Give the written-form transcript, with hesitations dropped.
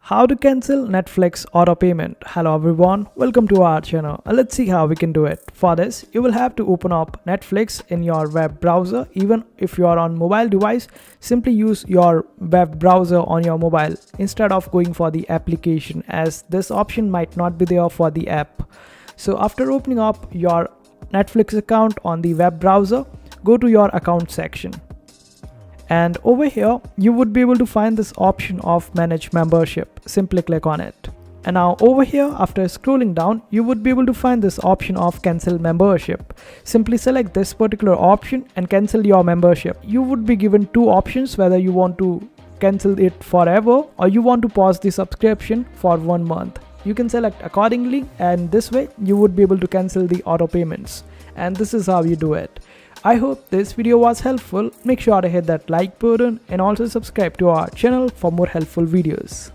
How to cancel Netflix auto payment. Hello everyone, welcome to our channel. Let's see how we can do it. For this, you will have to open up Netflix in your web browser. Even if you are on mobile device, simply use your web browser on your mobile instead of going for the application, as this option might not be there for the app. So after opening up your Netflix account on the web browser, go to your account section. And over here, you would be able to find this option of manage membership. Simply click on it. And now over here, after scrolling down, you would be able to find this option of cancel membership. Simply select this particular option and cancel your membership. You would be given two options, whether you want to cancel it forever or you want to pause the subscription for 1 month. You can select accordingly, and this way you would be able to cancel the auto payments. And this is how you do it. I hope this video was helpful. Make sure to hit that like button and also subscribe to our channel for more helpful videos.